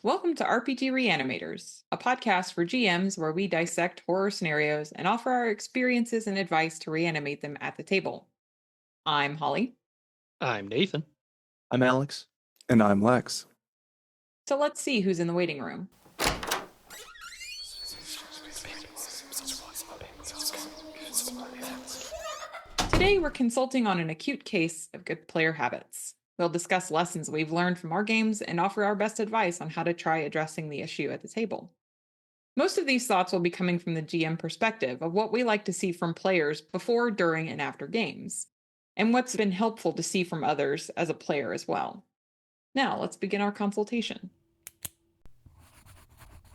Welcome to RPG Reanimators, a podcast for GMs where we dissect horror scenarios and offer our experiences and advice to reanimate them at the table. I'm Holly. I'm Nathan. I'm Alex. And I'm Lex. So let's see who's in the waiting room. Today we're consulting on an acute case of good player habits. We'll discuss lessons we've learned from our games and offer our best advice on how to try addressing the issue at the table. Most of these thoughts will be coming from the GM perspective of what we like to see from players before, during, and after games, and what's been helpful to see from others as a player as well. Now, let's begin our consultation.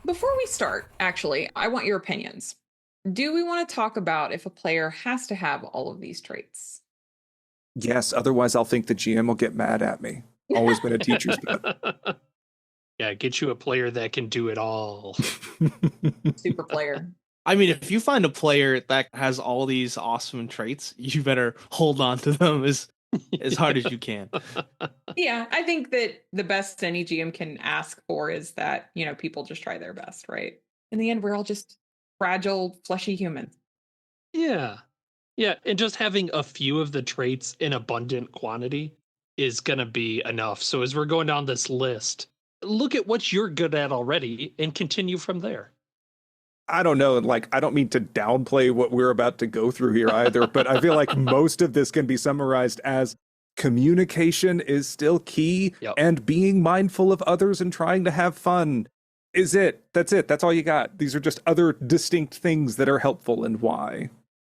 Before we start, actually, I want your opinions. Do we want to talk about if a player has to have all of these traits? Yes, otherwise I'll think the GM will get mad at me. Always been a teacher's pet. Yeah, get you a player that can do it all. Super player. I mean, if you find a player that has all these awesome traits, you better hold on to them as hard as you can. Yeah, I think that the best any GM can ask for is that, people just try their best, right? In the end, we're all just fragile, fleshy humans. Yeah. Yeah, and just having a few of the traits in abundant quantity is going to be enough. So as we're going down this list, look at what you're good at already and continue from there. I don't know, I don't mean to downplay what we're about to go through here either, but I feel like most of this can be summarized as communication is still key, and being mindful of others and trying to have fun is it. That's it. That's all you got. These are just other distinct things that are helpful and why.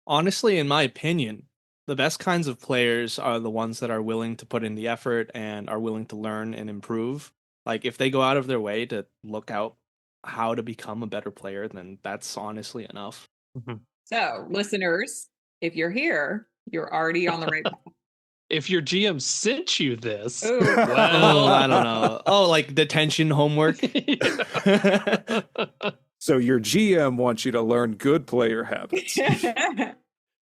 Honestly, in my opinion, the best kinds of players are the ones that are willing to put in the effort and are willing to learn and improve. Like, if they go out of their way to look out how to become a better player, then that's honestly enough. Mm-hmm. So, listeners, if you're here, you're already on the right path. If your GM sent you this, well, I don't know. Oh, like detention homework. So your GM wants you to learn good player habits.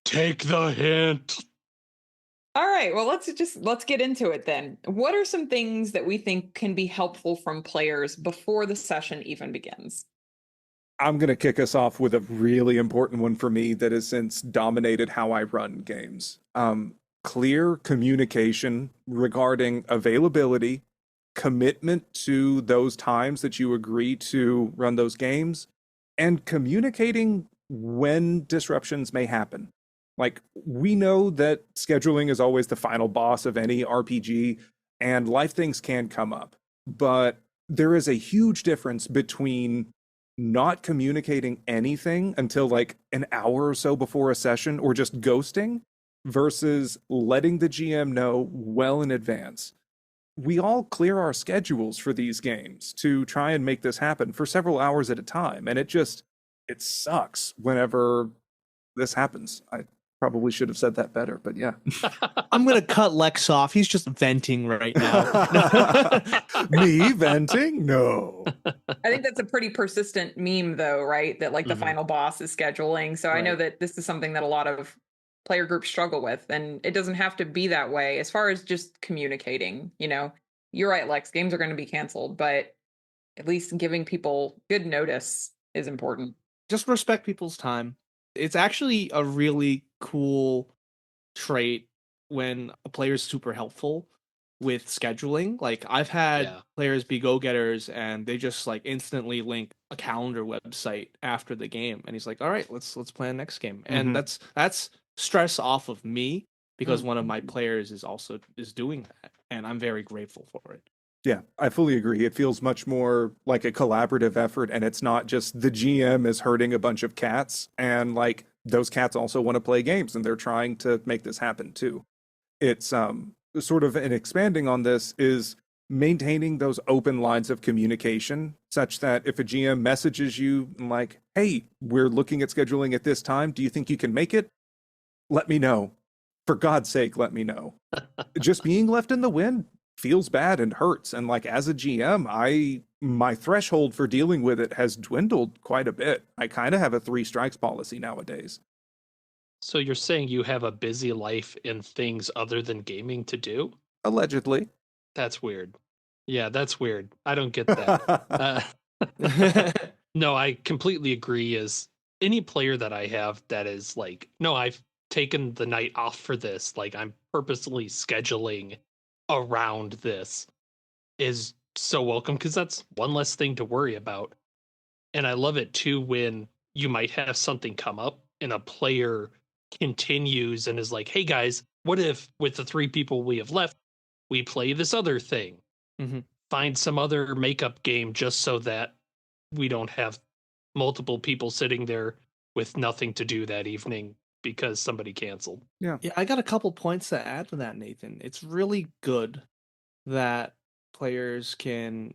Take the hint. All right, well, let's get into it then. What are some things that we think can be helpful from players before the session even begins? I'm going to kick us off with a really important one for me that has since dominated how I run games. Clear communication regarding availability, commitment to those times that you agree to run those games, and communicating when disruptions may happen. Like, we know that scheduling is always the final boss of any RPG, and life things can come up. But there is a huge difference between not communicating anything until like an hour or so before a session, or just ghosting, versus letting the GM know well in advance. We all clear our schedules for these games to try and make this happen for several hours at a time, and it sucks whenever this happens. I probably should have said that better, but yeah. I'm gonna cut Lex off. He's just venting right now. Me venting? No. I think that's a pretty persistent meme, though, right? That the final boss is scheduling. So I know that this is something that a lot of player groups struggle with, and it doesn't have to be that way as far as just communicating. You're right, Lex, games are going to be canceled, but at least giving people good notice is important. Just respect people's time. It's actually a really cool trait when a player is super helpful with scheduling. Like, I've had players be go-getters and they just instantly link a calendar website after the game, and he's like, all right, let's plan next game. And that's stress off of me, because one of my players is doing that, and I'm very grateful for it. Yeah, I fully agree. It feels much more like a collaborative effort, and it's not just the GM is herding a bunch of cats, and those cats also want to play games, and they're trying to make this happen too. It's sort of, and expanding on this is maintaining those open lines of communication, such that if a GM messages you like, hey, we're looking at scheduling at this time, do you think you can make it? Let me know. For God's sake, let me know. Just being left in the wind feels bad and hurts. And as a GM, my threshold for dealing with it has dwindled quite a bit. I kind of have a 3 strikes policy nowadays. So you're saying you have a busy life in things other than gaming to do? Allegedly. That's weird. Yeah, that's weird. I don't get that. No, I completely agree. Is any player that I have that is like, no, I've taken the night off for this, like I'm purposely scheduling around this, is so welcome because that's one less thing to worry about. And I love it too when you might have something come up and a player continues and is like, hey guys, what if with the 3 people we have left, we play this other thing? Mm-hmm. Find some other makeup game just so that we don't have multiple people sitting there with nothing to do that evening because somebody canceled. Yeah, I got a couple points to add to that, Nathan. It's really good that players can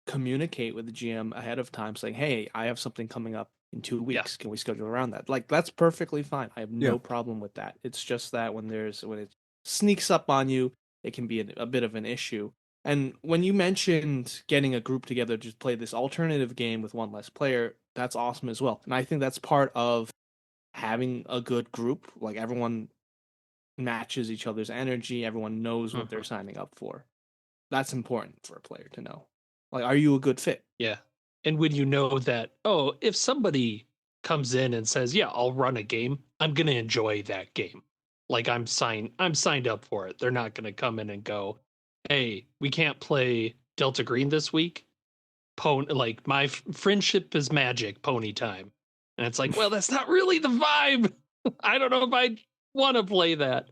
communicate with the GM ahead of time saying, hey, I have something coming up in 2 weeks. Can we schedule around that? Like, that's perfectly fine. I have no problem with that. It's just that when it sneaks up on you, it can be a bit of an issue. And when you mentioned getting a group together to play this alternative game with one less player, that's awesome as well. And I think that's part of having a good group. Like, everyone matches each other's energy, everyone knows what they're signing up for. That's important for a player to know. Like, are you a good fit? Yeah. And when you know that, oh, if somebody comes in and says, yeah, I'll run a game, I'm going to enjoy that game. Like I'm signed up for it. They're not going to come in and go, hey, we can't play Delta Green this week. Like my friendship is magic, pony time. And it's like, well, that's not really the vibe. I don't know if I want to play that.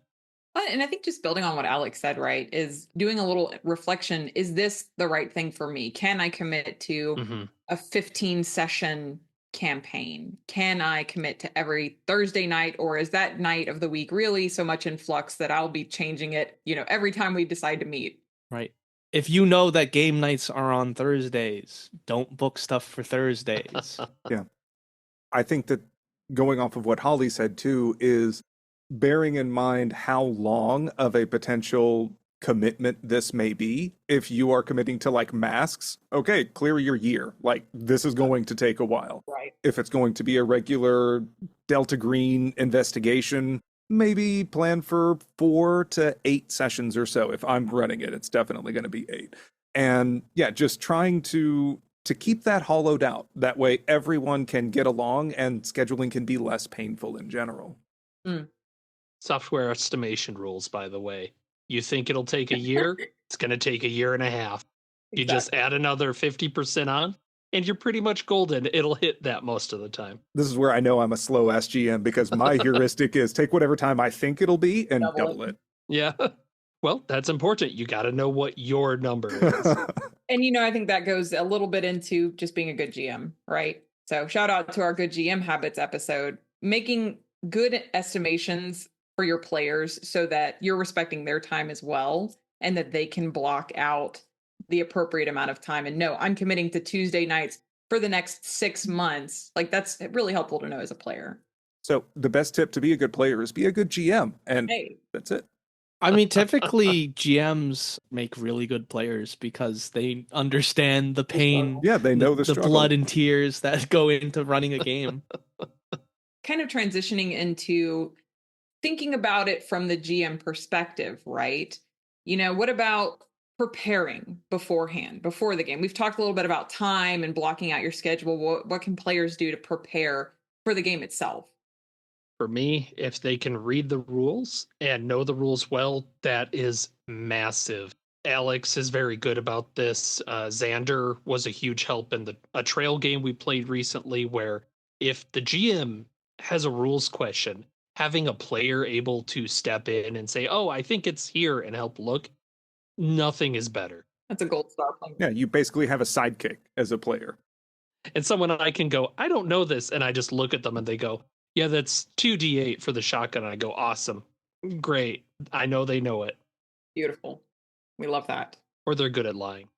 And I think just building on what Alex said, right, is doing a little reflection. Is this the right thing for me? Can I commit to a 15 session campaign? Can I commit to every Thursday night? Or is that night of the week really so much in flux that I'll be changing it, every time we decide to meet? Right. If you know that game nights are on Thursdays, don't book stuff for Thursdays. Yeah. I think that going off of what Holly said too is bearing in mind how long of a potential commitment this may be. If you are committing to like masks, okay, clear your year. Like this is going to take a while. Right. If it's going to be a regular Delta Green investigation, maybe plan for 4 to 8 sessions or so. If I'm running it, it's definitely going to be 8. And yeah, just trying to keep that hollowed out. That way everyone can get along and scheduling can be less painful in general. Software estimation rules, by the way. You think it'll take a year? It's going to take a year and a half. You just add another 50% on, and you're pretty much golden. It'll hit that most of the time. This is where I know I'm a slow SGM because my heuristic is take whatever time I think it'll be and double it. Yeah. Well, that's important. You got to know what your number is. And, I think that goes a little bit into just being a good GM, right? So shout out to our Good GM Habits episode, making good estimations for your players so that you're respecting their time as well and that they can block out the appropriate amount of time. And no, I'm committing to Tuesday nights for the next 6 months. Like that's really helpful to know as a player. So the best tip to be a good player is be a good GM. And that's it. I mean, typically GMs make really good players because they understand the pain. Yeah, they know the struggle. Blood and tears that go into running a game. Kind of transitioning into thinking about it from the GM perspective, right? What about preparing beforehand, before the game? We've talked a little bit about time and blocking out your schedule. What can players do to prepare for the game itself? For me, if they can read the rules and know the rules well, that is massive. Alex is very good about this. Xander was a huge help in a trail game we played recently where if the GM has a rules question, having a player able to step in and say, oh, I think it's here and help look, nothing is better. That's a gold star player. Yeah, you basically have a sidekick as a player. And someone I can go, I don't know this. And I just look at them and they go, yeah, that's 2d8 for the shotgun. And I go, awesome. Great. I know they know it. Beautiful. We love that. Or they're good at lying.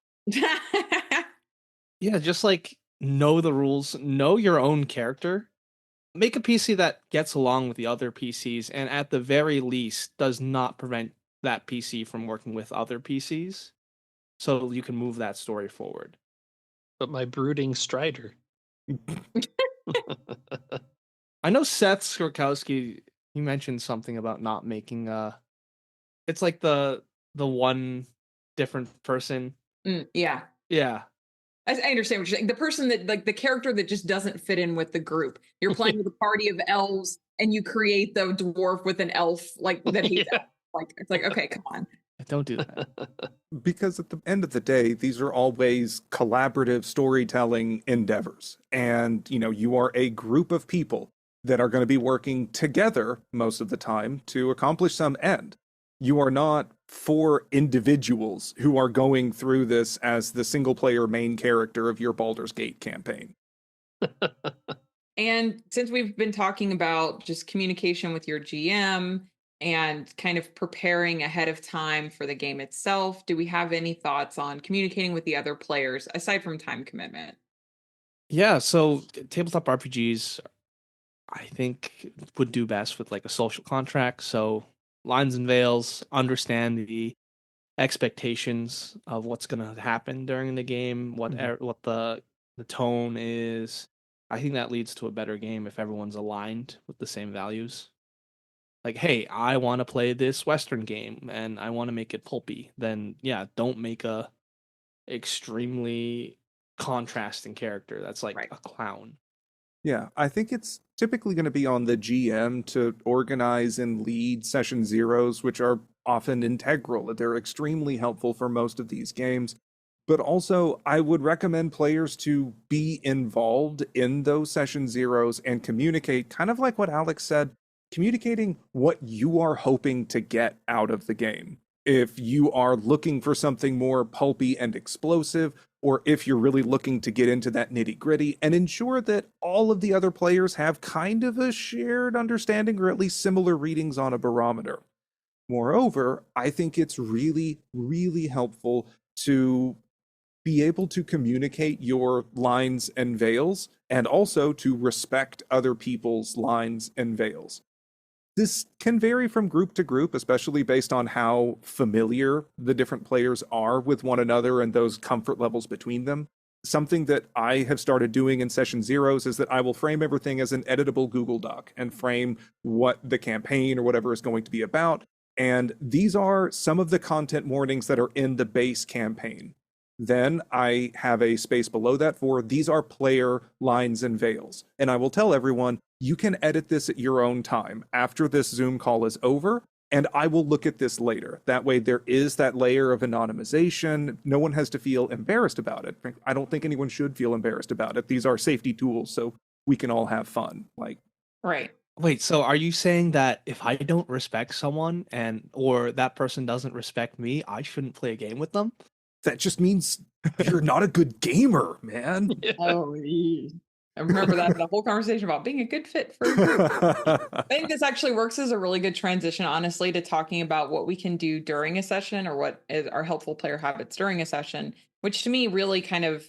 Yeah, just like know the rules, know your own character. Make a PC that gets along with the other PCs, and at the very least does not prevent that PC from working with other PCs, so you can move that story forward. But my brooding Strider. I know Seth Skorkowski, he mentioned something about not making it's like the one different person Yeah. Yeah. I understand what you're saying. The person that, like, the character that just doesn't fit in with the group. You're playing with a party of elves, and you create the dwarf with an elf like that hates elves. Like, it's like, okay, come on. Don't do that. Because at the end of the day, these are always collaborative storytelling endeavors. And, you are a group of people that are going to be working together most of the time to accomplish some end. You are not four individuals who are going through this as the single player main character of your Baldur's Gate campaign. And since we've been talking about just communication with your GM and kind of preparing ahead of time for the game itself, do we have any thoughts on communicating with the other players aside from time commitment? Yeah, so tabletop RPGs, I think, would do best with like a social contract. So lines and veils, understand the expectations of what's going to happen during the game, what what the tone is. I think that leads to a better game if everyone's aligned with the same values. Like, hey, I want to play this Western game and I want to make it pulpy. Then yeah, don't make a extremely contrasting character that's like Right. a clown. Yeah, I think it's typically going to be on the GM to organize and lead session zeros, which are often integral. They're extremely helpful for most of these games. But also, I would recommend players to be involved in those session zeros and communicate, kind of like what Alex said, communicating what you are hoping to get out of the game. If you are looking for something more pulpy and explosive, or if you're really looking to get into that nitty gritty, and ensure that all of the other players have kind of a shared understanding or at least similar readings on a barometer. Moreover, I think it's really, really helpful to be able to communicate your lines and veils and also to respect other people's lines and veils. This can vary from group to group, especially based on how familiar the different players are with one another and those comfort levels between them. Something that I have started doing in session zeros is that I will frame everything as an editable Google Doc and frame what the campaign or whatever is going to be about. And these are some of the content warnings that are in the base campaign. Then I have a space below that for these are player lines and veils. And I will tell everyone, you can edit this at your own time after this Zoom call is over, and I will look at this later. That way there is that layer of anonymization. No one has to feel embarrassed about it. I don't think anyone should feel embarrassed about it. These are safety tools, so we can all have fun. Right. Wait, so are you saying that if I don't respect someone or that person doesn't respect me, I shouldn't play a game with them? That just means you're not a good gamer, man. Oh, I remember that the whole conversation about being a good fit for a group. I think this actually works as a really good transition, honestly, to talking about what we can do during a session or what are helpful player habits during a session, which to me really kind of,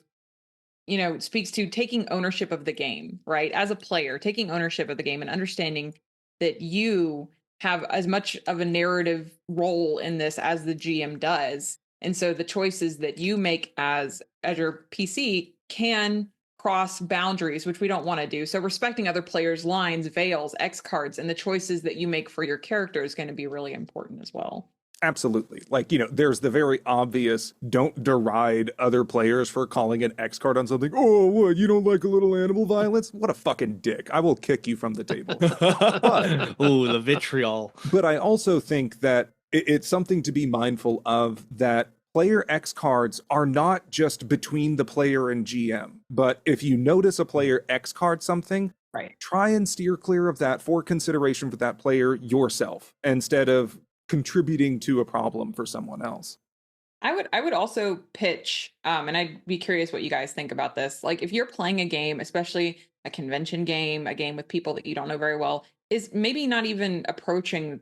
speaks to taking ownership of the game, right? As a player, taking ownership of the game and understanding that you have as much of a narrative role in this as the GM does. And so the choices that you make as your PC can cross boundaries, which we don't want to do. So respecting other players' lines, veils, X cards, and the choices that you make for your character is going to be really important as well. Absolutely. There's the very obvious don't deride other players for calling an X card on something. Oh, what? You don't like a little animal violence? What a fucking dick. I will kick you from the table. Ooh, the vitriol. But I also think that it's something to be mindful of, that player X cards are not just between the player and GM. But if you notice a player X card something, right, try and steer clear of that for consideration for that player yourself, instead of contributing to a problem for someone else. I would also pitch, and I'd be curious what you guys think about this. Like, if you're playing a game, especially a convention game, a game with people that you don't know very well, is maybe not even approaching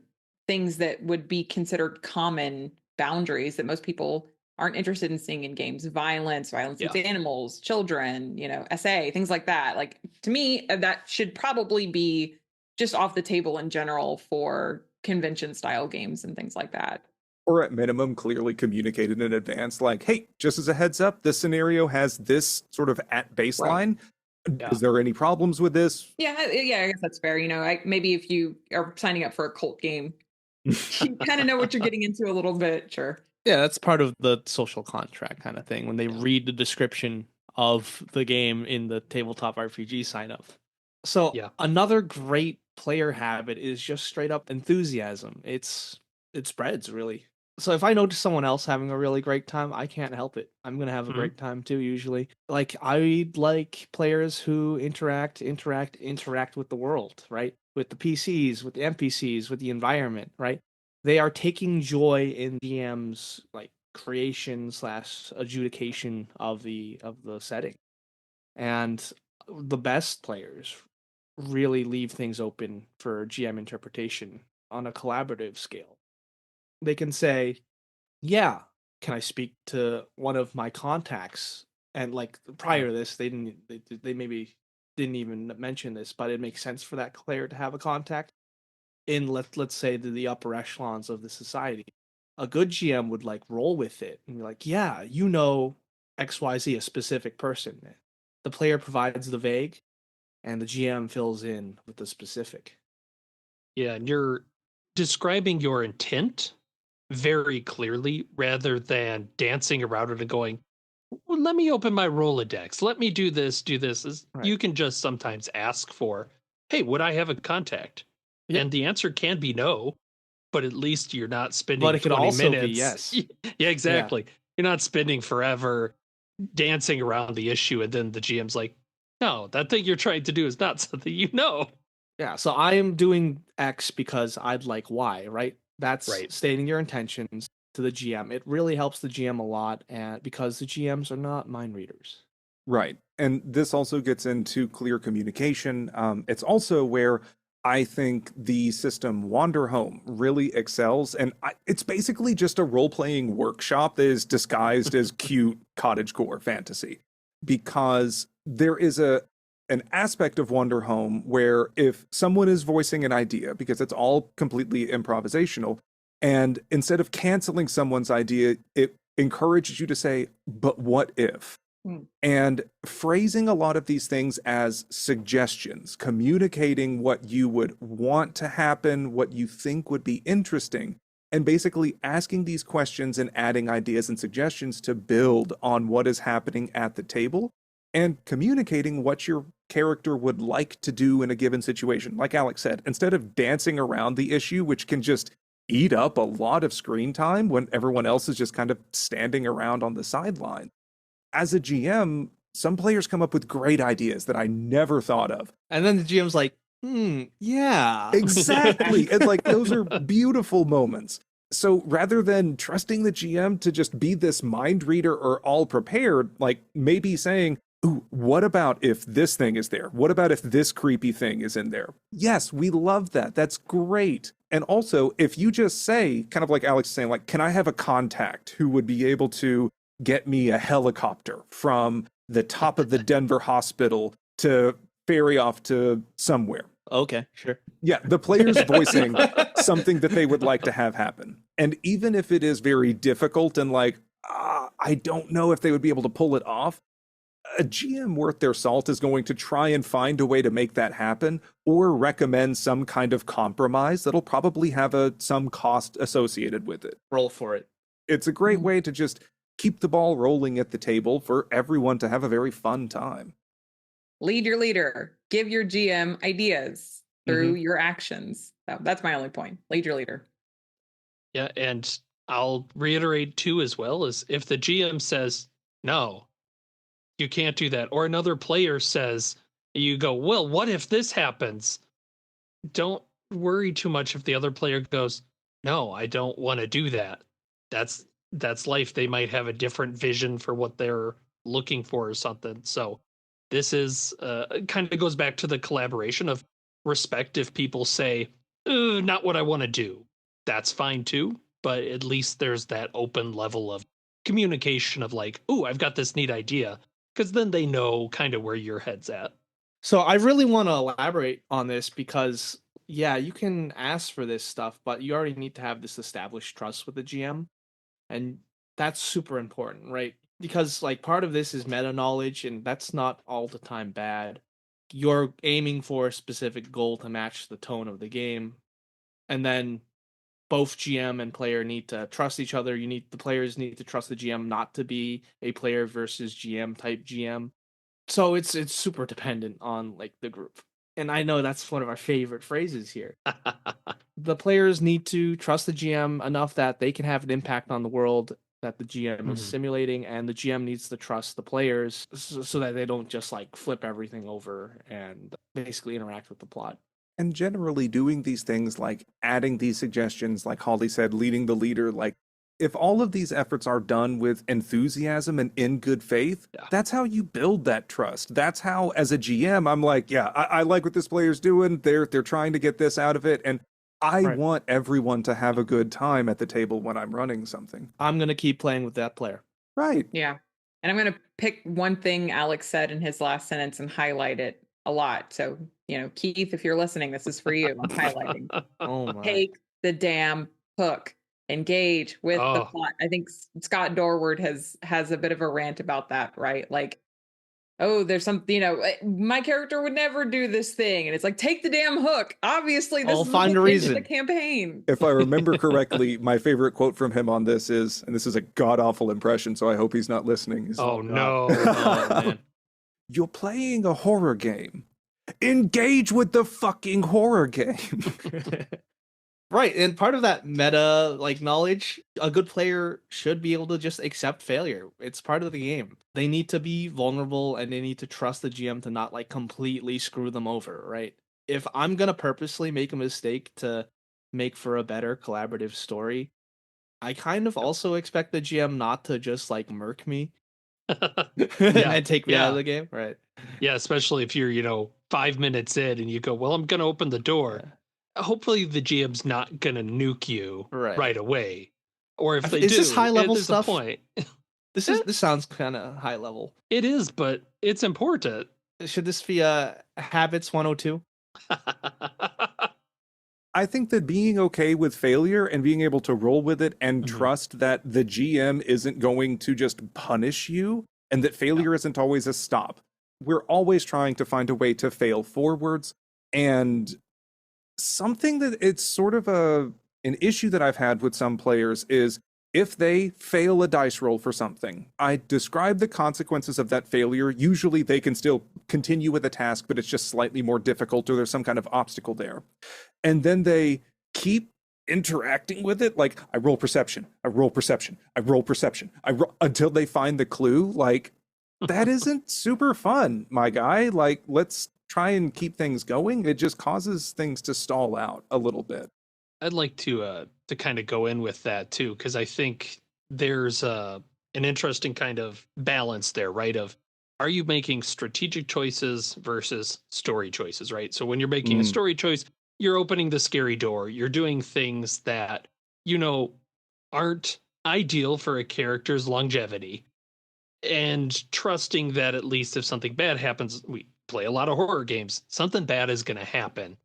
things that would be considered common boundaries that most people aren't interested in seeing in games. Violence with animals, children, SA, things like that. Like, to me, that should probably be just off the table in general for convention style games and things like that. Or at minimum, clearly communicated in advance, like, hey, just as a heads up, this scenario has this sort of at baseline. Right. Yeah. Is there any problems with this? Yeah, I guess that's fair. Maybe if you are signing up for a cult game, you kind of know what you're getting into a little bit. Sure. Yeah, that's part of the social contract kind of thing when they read the description of the game in the tabletop RPG sign up. So Yeah. another great player habit is just straight up enthusiasm. It spreads really. So if I notice someone else having a really great time, I can't help it. I'm gonna have a great time too. Usually, like I like players who interact with the world, right? With the PCs, with the NPCs, with the environment, right? They are taking joy in DM's like creation slash adjudication of the setting, and the best players really leave things open for GM interpretation on a collaborative scale. They can say, yeah, can I speak to one of my contacts? And like prior to this, they maybe didn't even mention this, but it makes sense for that player to have a contact in let's say the upper echelons of the society. A good GM would like roll with it and be like, yeah, you know XYZ, a specific person. The player provides the vague and the GM fills in with the specific. Yeah, and you're describing your intent very clearly rather than dancing around it and going, well, let me open my Rolodex. Let me do this, do this. Right. You can just sometimes ask for, hey, would I have a contact? Yep. And the answer can be no, but at least you're not spending But it could 20 also minutes. be yes. Yeah, exactly. You're not spending forever dancing around the issue. And then the GM's like, no, that thing you're trying to do is not something you know. Yeah, so I am doing X because I'd like Y, right? That's Right. stating your intentions to the GM. It really helps the GM a lot, and because the GMs are not mind readers. Right. And this also gets into clear communication. It's also where I think the system Wander Home really excels. And it's basically just a role playing workshop that is disguised as cute cottagecore fantasy. Because there is an aspect of Wander Home where if someone is voicing an idea, because it's all completely improvisational, and instead of canceling someone's idea, it encourages you to say, but what if? And phrasing a lot of these things as suggestions, communicating what you would want to happen, what you think would be interesting, and basically asking these questions and adding ideas and suggestions to build on what is happening at the table and communicating what your character would like to do in a given situation. Like Alex said, instead of dancing around the issue, which can just eat up a lot of screen time when everyone else is just kind of standing around on the sideline. As a GM, some players come up with great ideas that I never thought of. And then the GM's like, yeah. Exactly. And like those are beautiful moments. So rather than trusting the GM to just be this mind reader or all prepared, like maybe saying, ooh, what about if this thing is there? What about if this creepy thing is in there? Yes, we love that. That's great. And also, if you just say, kind of like Alex is saying, like, can I have a contact who would be able to get me a helicopter from the top of the Denver hospital to ferry off to somewhere? Okay, sure. Yeah, the player's voicing something that they would like to have happen. And even if it is very difficult and like, I don't know if they would be able to pull it off, a GM worth their salt is going to try and find a way to make that happen or recommend some kind of compromise that'll probably have some cost associated with it. Roll for it. It's a great way to just keep the ball rolling at the table for everyone to have a very fun time. Lead your leader. Give your GM ideas through your actions. That's my only point. Lead your leader. Yeah, and I'll reiterate too as well is if the GM says, no, you can't do that, or another player says, you go, well, what if this happens? Don't worry too much if the other player goes, no, I don't want to do that. That's life. They might have a different vision for what they're looking for or something. So this is kind of goes back to the collaboration of respect. If people say, not what I want to do, that's fine too. But at least there's that open level of communication of like, oh, I've got this neat idea. Because then they know kind of where your head's at. So I really want to elaborate on this because, yeah, you can ask for this stuff, but you already need to have this established trust with the GM. And that's super important, right? Because like part of this is meta knowledge, and that's not all the time bad. You're aiming for a specific goal to match the tone of the game. And then both GM and player need to trust each other. The players need to trust the GM not to be a player versus GM type GM. So it's super dependent on like the group. And I know that's one of our favorite phrases here. The players need to trust the GM enough that they can have an impact on the world that the GM is simulating, and the GM needs to trust the players so that they don't just like flip everything over and basically interact with the plot. And generally doing these things like adding these suggestions, like Holly said, leading the leader, like if all of these efforts are done with enthusiasm and in good faith, that's how you build that trust. That's how, as a GM, I'm like, yeah, I like what this player's doing. They're trying to get this out of it. And I want everyone to have a good time at the table when I'm running something. I'm going to keep playing with that player. Right. Yeah. And I'm going to pick one thing Alex said in his last sentence and highlight it a lot. So, Keith, if you're listening, this is for you. I'm highlighting. Oh my. Take the damn hook. Engage with the plot. I think Scott Dorward has a bit of a rant about that, right? Like, there's something, my character would never do this thing. And it's like, take the damn hook. Obviously, this is find a reason. The campaign. If I remember correctly, my favorite quote from him on this is, and this is a god-awful impression, so I hope he's not listening. No. Man. You're playing a horror game. Engage with the fucking horror game. Right, and part of that meta knowledge, a good player should be able to just accept failure. It's part of the game. They need to be vulnerable and they need to trust the GM to not completely screw them over, right? If I'm going to purposely make a mistake to make for a better collaborative story, I kind of also expect the GM not to just murk me and take me out of the game, right? Yeah, especially if you're, 5 minutes in and you go, well, I'm going to open the door. Yeah. Hopefully the GM's not gonna nuke you right away, or if they do, is this high level stuff? Point. This sounds kind of high level. It is, but it's important. Should this be habits 102? I think that being okay with failure and being able to roll with it and trust that the GM isn't going to just punish you and that failure isn't always a stop. We're always trying to find a way to fail forwards, and something that it's sort of an issue that I've had with some players is if they fail a dice roll for something, I describe the consequences of that failure. Usually they can still continue with a task, but it's just slightly more difficult or there's some kind of obstacle there. And then they keep interacting with it. Like, I roll perception, I roll perception, I roll perception, until they find the clue. That isn't super fun, my guy. Let's try and keep things going. It just causes things to stall out a little bit. I'd like to kind of go in with that too, because I think there's an interesting kind of balance there, right? Of, are you making strategic choices versus story choices, right? So when you're making a story choice, you're opening the scary door. You're doing things that, aren't ideal for a character's longevity, and trusting that at least if something bad happens, we play a lot of horror games, something bad is going to happen,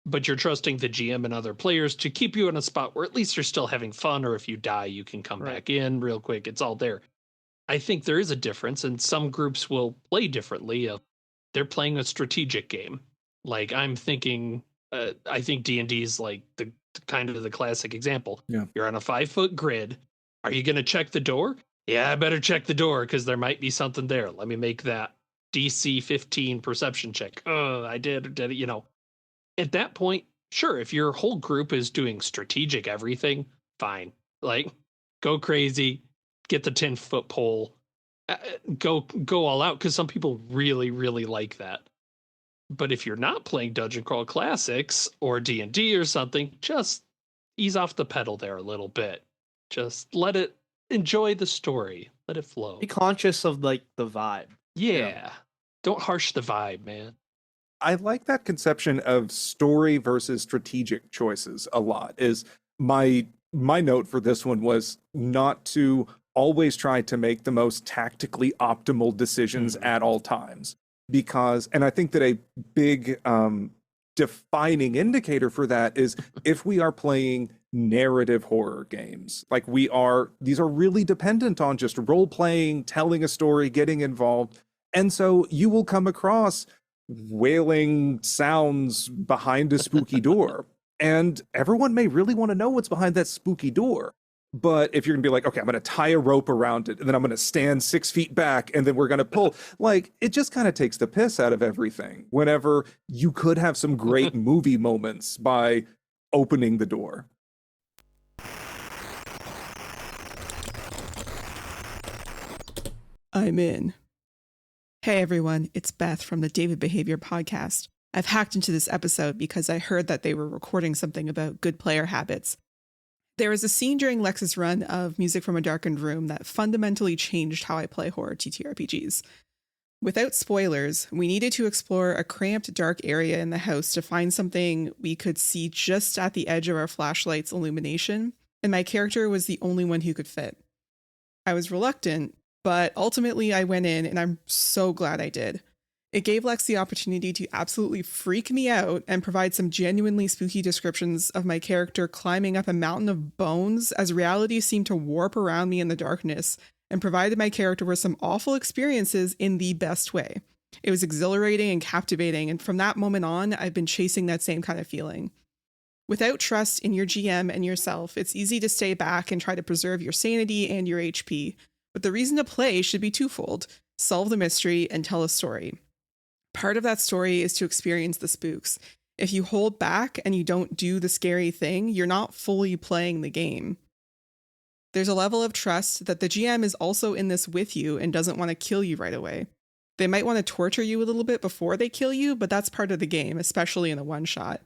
but you're trusting the GM and other players to keep you in a spot where at least you're still having fun, or if you die, you can come back in real quick. It's all there. I think there is a difference, and some groups will play differently. They're playing a strategic game. I'm thinking, I think D&D is the kind of the classic example. Yeah. You're on a 5-foot grid. Are you going to check the door? Yeah, I better check the door because there might be something there. Let me make that DC 15 perception check. I did it, At that point, sure, if your whole group is doing strategic everything, fine. Go crazy, get the 10-foot pole, go all out, because some people really, really like that. But if you're not playing Dungeon Crawl Classics or D&D or something, just ease off the pedal there a little bit. Just let it enjoy the story. Let it flow. Be conscious of the vibe. Yeah. Don't harsh the vibe, man. I like that conception of story versus strategic choices a lot. Is my note for this one was not to always try to make the most tactically optimal decisions at all times. Because, and I think that a big defining indicator for that is if we are playing narrative horror games, these are really dependent on just role playing, telling a story, getting involved. And so you will come across wailing sounds behind a spooky door. And everyone may really want to know what's behind that spooky door. But if you're going to be like, okay, I'm going to tie a rope around it, and then I'm going to stand 6 feet back, and then we're going to pull, like, it just kind of takes the piss out of everything. Whenever you could have some great movie moments by opening the door. I'm in. Hey everyone, it's Beth from the David Behavior Podcast. I've hacked into this episode because I heard that they were recording something about good player habits. There was a scene during Lex's run of Music from a Darkened Room that fundamentally changed how I play horror TTRPGs. Without spoilers, we needed to explore a cramped, dark area in the house to find something we could see just at the edge of our flashlight's illumination, and my character was the only one who could fit. I was reluctant, but ultimately I went in, and I'm so glad I did. It gave Lex the opportunity to absolutely freak me out and provide some genuinely spooky descriptions of my character climbing up a mountain of bones as reality seemed to warp around me in the darkness, and provided my character with some awful experiences in the best way. It was exhilarating and captivating, and from that moment on, I've been chasing that same kind of feeling. Without trust in your GM and yourself, it's easy to stay back and try to preserve your sanity and your HP, but the reason to play should be twofold: solve the mystery and tell a story. Part of that story is to experience the spooks. If you hold back and you don't do the scary thing, you're not fully playing the game. There's a level of trust that the GM is also in this with you and doesn't want to kill you right away. They might want to torture you a little bit before they kill you, but that's part of the game, especially in a one-shot.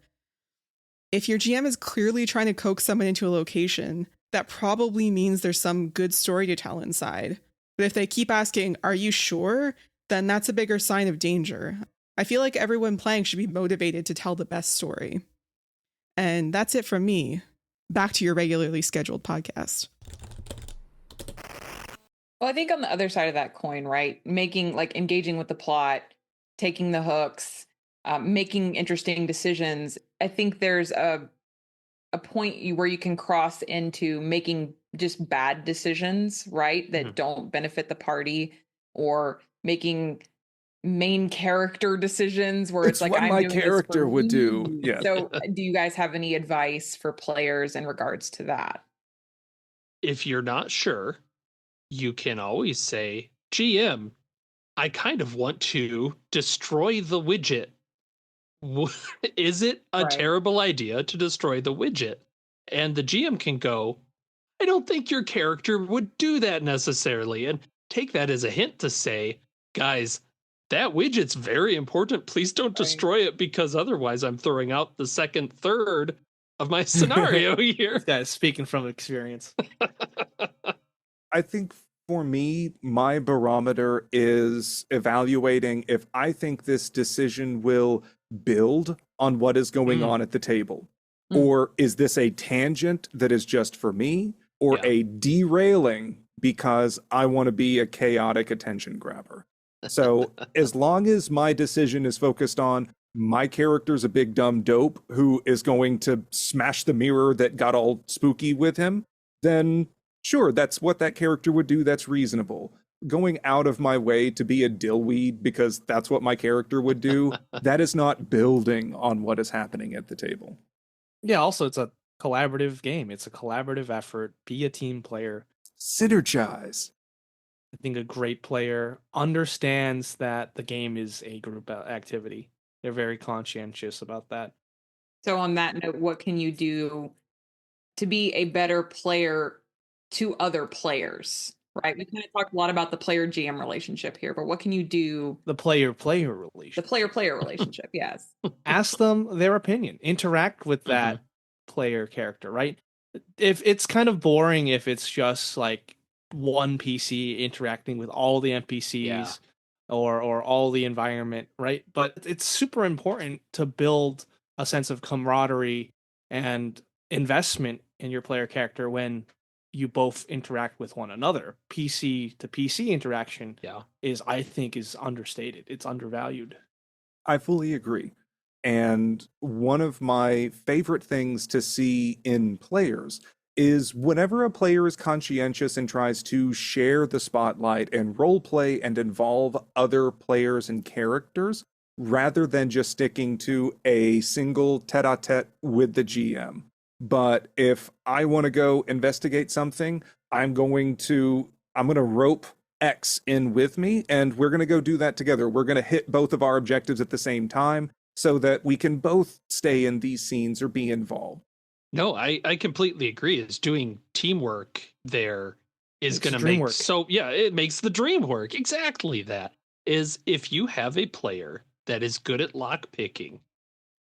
If your GM is clearly trying to coax someone into a location, that probably means there's some good story to tell inside. But if they keep asking, "Are you sure?" then that's a bigger sign of danger. I feel like everyone playing should be motivated to tell the best story. And that's it from me. Back to your regularly scheduled podcast. Well, I think on the other side of that coin, right? Engaging with the plot, taking the hooks, making interesting decisions. I think there's a point where you can cross into making just bad decisions, right? That don't benefit the party, or making main character decisions where it's like, what I'm my doing this character for would do. you. Yeah. So do you guys have any advice for players in regards to that? If you're not sure, you can always say, GM, I kind of want to destroy the widget. Is it a terrible idea to destroy the widget? And the GM can go, I don't think your character would do that necessarily. And take that as a hint to say, guys, that widget's very important. Please don't destroy it, because otherwise I'm throwing out the second third of my scenario here. This guy's speaking from experience. I think for me, my barometer is evaluating if I think this decision will build on what is going on at the table. Or is this a tangent that is just for me, or a derailing because I want to be a chaotic attention grabber? So as long as my decision is focused on my character's a big dumb dope who is going to smash the mirror that got all spooky with him, then sure, that's what that character would do. That's reasonable. Going out of my way to be a dillweed because that's what my character would do, that is not building on what is happening at the table. Yeah, also it's a collaborative game. It's a collaborative effort. Be a team player. Synergize. I think a great player understands that the game is a group activity. They're very conscientious about that. So on that note, what can you do to be a better player to other players, right? We kind of talked a lot about the player-GM relationship here, but what can you do? The player-player relationship. The player-player relationship, yes. Ask them their opinion. Interact with that player character, right? If it's kind of boring if it's just like one PC interacting with all the NPCs or all the environment, right? But it's super important to build a sense of camaraderie and investment in your player character when you both interact with one another. PC to PC interaction I think is understated. It's undervalued. I fully agree. And one of my favorite things to see in players is whenever a player is conscientious and tries to share the spotlight and role play and involve other players and characters, rather than just sticking to a single tete-a-tete with the GM. But if I want to go investigate something, I'm going to rope X in with me, and we're going to go do that together. We're going to hit both of our objectives at the same time so that we can both stay in these scenes or be involved. No, I completely agree. It's doing teamwork there is going to dream make work. so yeah, it makes the dream work. Exactly that. Is if you have a player that is good at lock picking,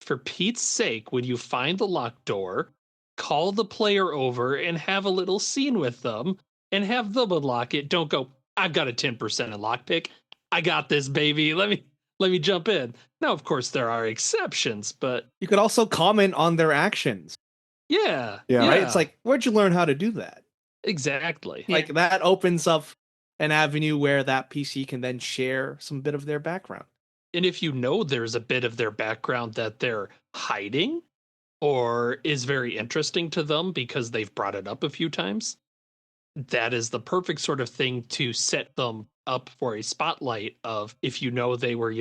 for Pete's sake, when you find the locked door, call the player over and have a little scene with them and have them unlock it. Don't go, I've got a 10% in lockpick. I got this, baby. Let me jump in. Now, of course, there are exceptions, but You could also comment on their actions. yeah. Right? It's like, where'd you learn how to do that? Exactly. Like that opens up an avenue where that PC can then share some bit of their background. And if you know there's a bit of their background that they're hiding or is very interesting to them because they've brought it up a few times, that is the perfect sort of thing to set them up for a spotlight of if you know they were,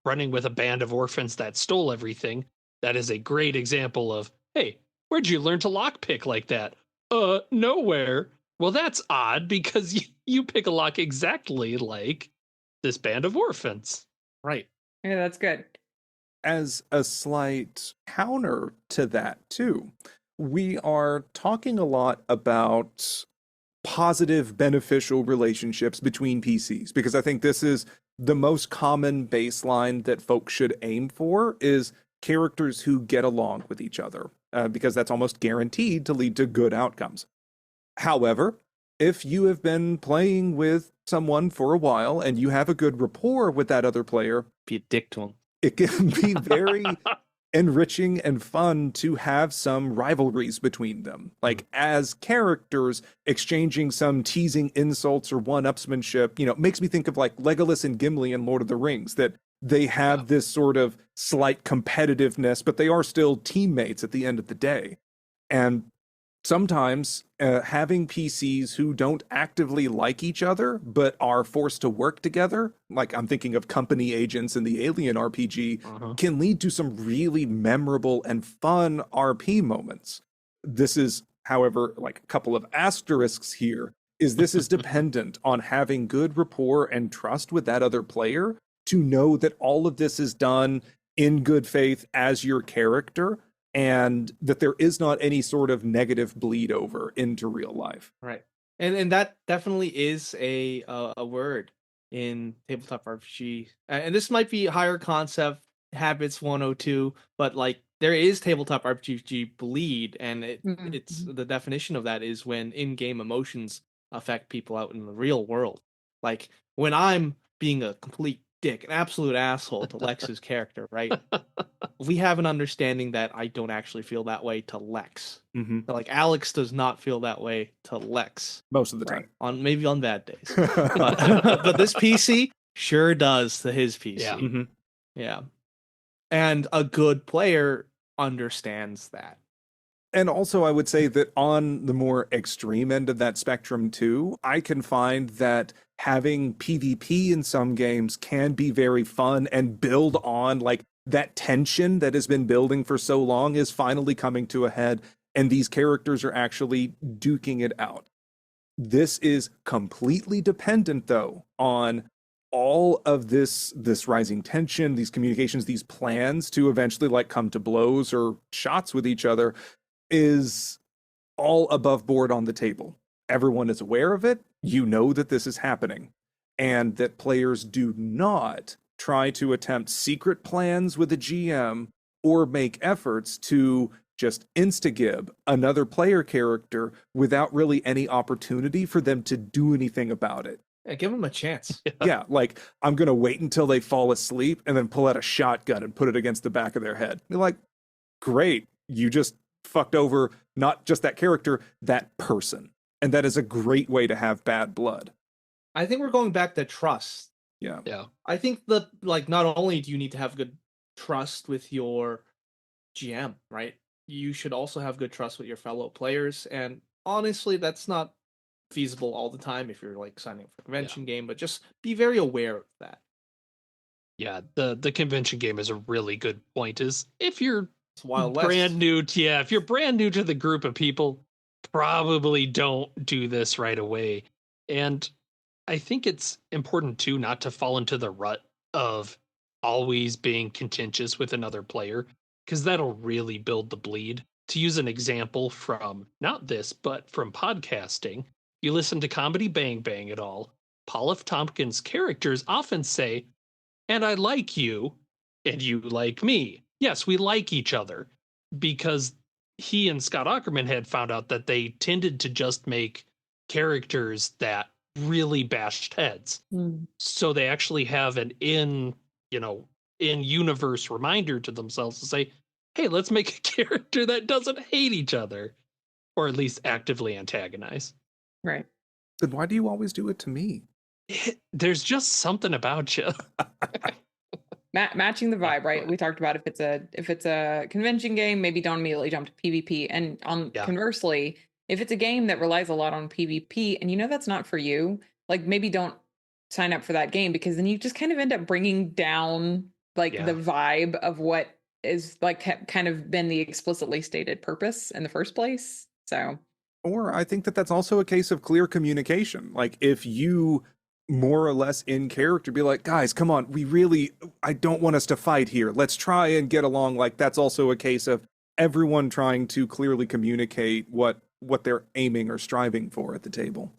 running with a band of orphans that stole everything. That is a great example of, hey, where'd you learn to lockpick like that? Nowhere. Well, that's odd because you pick a lock exactly like this band of orphans. Right. Yeah, that's good. As a slight counter to that, too, we are talking a lot about positive, beneficial relationships between PCs, because I think this is the most common baseline that folks should aim for is characters who get along with each other, because that's almost guaranteed to lead to good outcomes. However, if you have been playing with someone for a while and you have a good rapport with that other player, Be a dick to them. it can be very enriching and fun to have some rivalries between them. Like as characters exchanging some teasing insults or one-upsmanship, makes me think of like Legolas and Gimli in Lord of the Rings, that they have this sort of slight competitiveness, but they are still teammates at the end of the day. And sometimes having PCs who don't actively like each other, but are forced to work together, like I'm thinking of company agents in the Alien RPG, can lead to some really memorable and fun RP moments. This is, however, like a couple of asterisks here, this is dependent on having good rapport and trust with that other player to know that all of this is done in good faith as your character, and that there is not any sort of negative bleed over into real life. Right. And that definitely is a word in tabletop RPG. And this might be higher concept habits 102, but like there is tabletop RPG bleed, and it's the definition of that is when in-game emotions affect people out in the real world. Like when I'm being a complete dick, an absolute asshole to Lex's character, right? We have an understanding that I don't actually feel that way to Lex. Like Alex does not feel that way to Lex most of the time. Maybe on bad days, but this PC sure does to his PC. Yeah, and a good player understands that. And also, I would say that on the more extreme end of that spectrum, too, I can find that having PvP in some games can be very fun and build on like that tension that has been building for so long is finally coming to a head, and these characters are actually duking it out. This is completely dependent, though, on all of this rising tension, these communications, these plans to eventually like come to blows or shots with each other is all above board on the table. Everyone is aware of it. You know that this is happening, and that players do not try to attempt secret plans with a GM or make efforts to just insta-gib another player character without really any opportunity for them to do anything about it. Yeah, give them a chance. Yeah, like I'm going to wait until they fall asleep and then pull out a shotgun and put it against the back of their head. You're like, great, you just fucked over not just that character, that person. And that is a great way to have bad blood. I think we're going back to trust. Yeah. I think that like not only do you need to have good trust with your GM, right? You should also have good trust with your fellow players. And honestly, that's not feasible all the time if you're like signing up for a convention game, but just be very aware of that. Yeah, the convention game is a really good point. Is if you're It's Wild West. brand new to, yeah, if you're brand new to the group of people, probably don't do this right away. And I think it's important too not to fall into the rut of always being contentious with another player, because that'll really build the bleed. To use an example from not this, but from podcasting, you listen to Comedy Bang Bang at all, Paul F. Tompkins' characters often say, and I like you, and you like me. Yes, we like each other, because he and Scott Aukerman had found out that they tended to just make characters that really bashed heads. So they actually have an in universe reminder to themselves to say, hey, let's make a character that doesn't hate each other, or at least actively antagonize. Right. Then why do you always do it to me? There's just something about you. Matching the vibe, right? We talked about if it's a convention game, maybe don't immediately jump to PvP. And conversely, if it's a game that relies a lot on PvP and you know that's not for you, like maybe don't sign up for that game, because then you just kind of end up bringing down the vibe of what is like kind of been the explicitly stated purpose in the first place. So, or I think that that's also a case of clear communication. Like if you more or less in character be like, guys, come on, I don't want us to fight here, let's try and get along. Like that's also a case of everyone trying to clearly communicate what they're aiming or striving for at the table.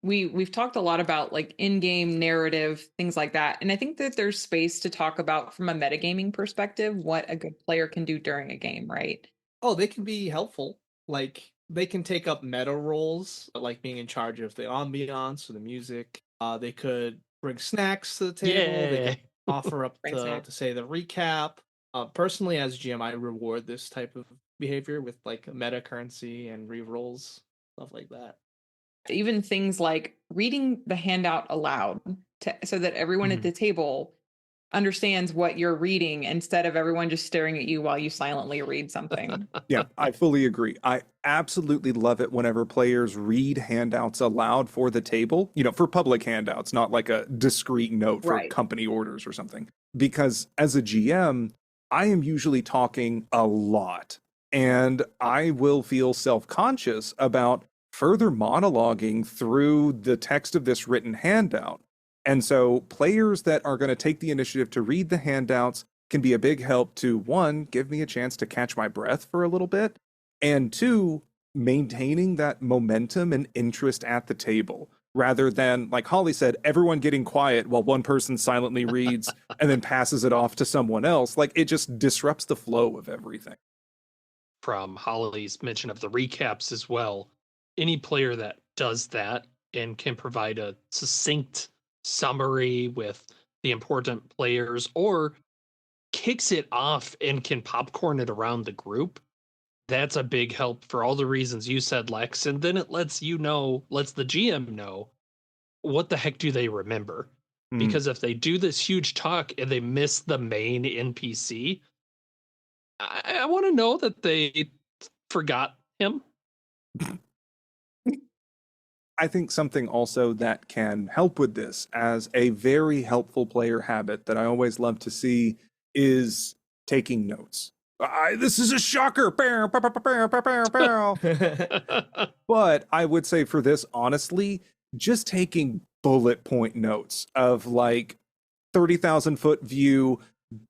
We've talked a lot about like in-game narrative, things like that, and I think that there's space to talk about from a metagaming perspective what a good player can do during a game, right? Oh, they can be helpful. Like they can take up meta roles, like being in charge of the ambiance or the music. They could bring snacks to the table. Yeah. They could offer up to say the recap. Personally, as GM, I reward this type of behavior with like meta currency and rerolls, stuff like that. Even things like reading the handout aloud so that everyone at the table understands what you're reading instead of everyone just staring at you while you silently read something. Yeah, I fully agree. I absolutely love it whenever players read handouts aloud for the table, for public handouts, not like a discrete note for company orders or something. Because as a GM, I am usually talking a lot, and I will feel self-conscious about further monologuing through the text of this written handout. And so players that are going to take the initiative to read the handouts can be a big help to, one, give me a chance to catch my breath for a little bit, and two, maintaining that momentum and interest at the table, rather than, like Holly said, everyone getting quiet while one person silently reads and then passes it off to someone else. Like, it just disrupts the flow of everything. From Holly's mention of the recaps as well, any player that does that and can provide a succinct summary with the important players, or kicks it off and can popcorn it around the group, that's a big help for all the reasons you said, Lex. And then it lets the GM know what the heck do they remember. Because if they do this huge talk and they miss the main NPC, I want to know that they forgot him. I think something also that can help with this as a very helpful player habit that I always love to see is taking notes. This is a shocker. But I would say for this, honestly, just taking bullet point notes of like 30,000 foot view.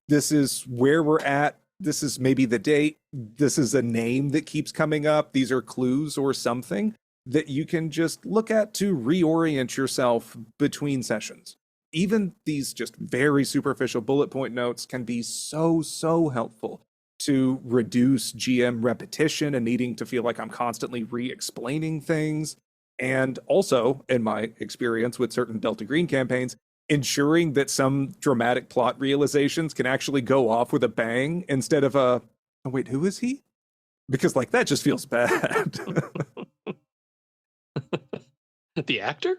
This is where we're at. This is maybe the date. This is a name that keeps coming up. These are clues or something that you can just look at to reorient yourself between sessions. Even these just very superficial bullet point notes can be so helpful to reduce GM repetition and needing to feel like I'm constantly re-explaining things. And also, in my experience with certain Delta Green campaigns, ensuring that some dramatic plot realizations can actually go off with a bang instead of a, oh, wait, who is he? Because like that just feels bad. The actor?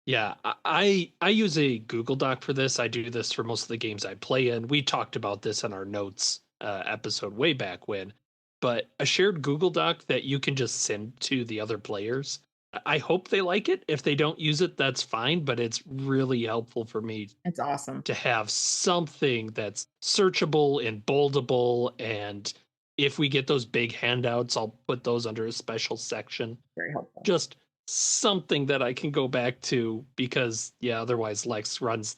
Yeah, I use a Google Doc for this. I do this for most of the games I play in. We talked about this in our notes episode way back when. But a shared Google Doc that you can just send to the other players I hope they like it. If they don't use it, that's fine, but it's really helpful for me It's awesome. to have something that's searchable and boldable. And if we get those big handouts, I'll put those under a special section. Very helpful. Just something that I can go back to because, yeah, otherwise Lex runs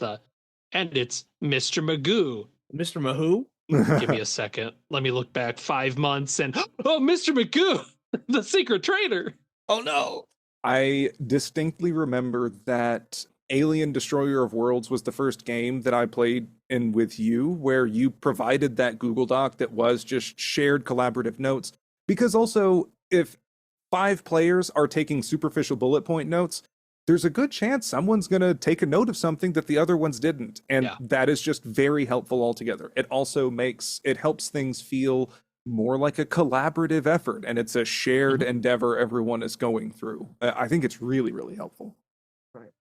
and it's Mr. Magoo. Mr. Mahoo? Give me a second. Let me look back 5 months and, oh, Mr. Magoo, the secret traitor. Oh, no. I distinctly remember that Alien Destroyer of Worlds was the first game that I played in with you, where you provided that Google Doc that was just shared collaborative notes. Because also, if 5 players are taking superficial bullet point notes, there's a good chance someone's going to take a note of something that the other ones didn't. And that is just very helpful altogether. It also helps things feel more like a collaborative effort, and it's a shared endeavor everyone is going through. I think it's really, really helpful. Right.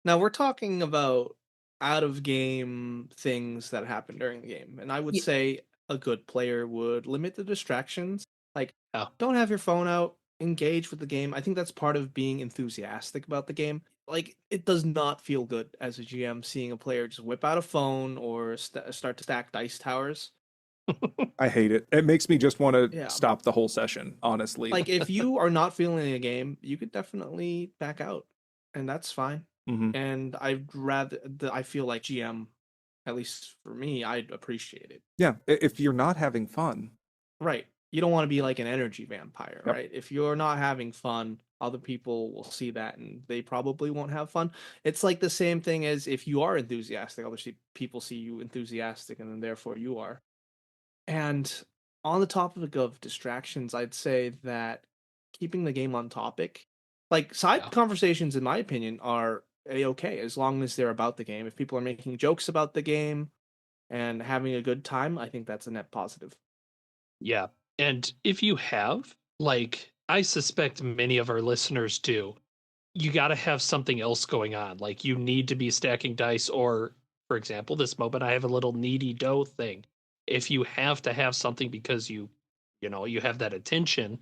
Now we're talking about out of game things that happen during the game, and I would say a good player would limit the distractions. Like, don't have your phone out, engage with the game. I think that's part of being enthusiastic about the game. Like, it does not feel good as a GM seeing a player just whip out a phone or start to stack dice towers. I hate it. It makes me just want to stop the whole session, honestly. Like, if you are not feeling a game, you could definitely back out, and that's fine. And I feel like GM, at least for me, I'd appreciate it. Yeah, if you're not having fun. Right. You don't want to be like an energy vampire, right? If you're not having fun, other people will see that and they probably won't have fun. It's like the same thing as if you are enthusiastic, obviously people see you enthusiastic and then therefore you are. And on the topic of distractions, I'd say that keeping the game on topic, like side conversations, in my opinion, are a-okay as long as they're about the game. If people are making jokes about the game and having a good time, I think that's a net positive. Yeah. And if you have, like, I suspect many of our listeners do, you got to have something else going on. Like, you need to be stacking dice, or, for example, this moment I have a little kneady dough thing. If you have to have something because you have that attention,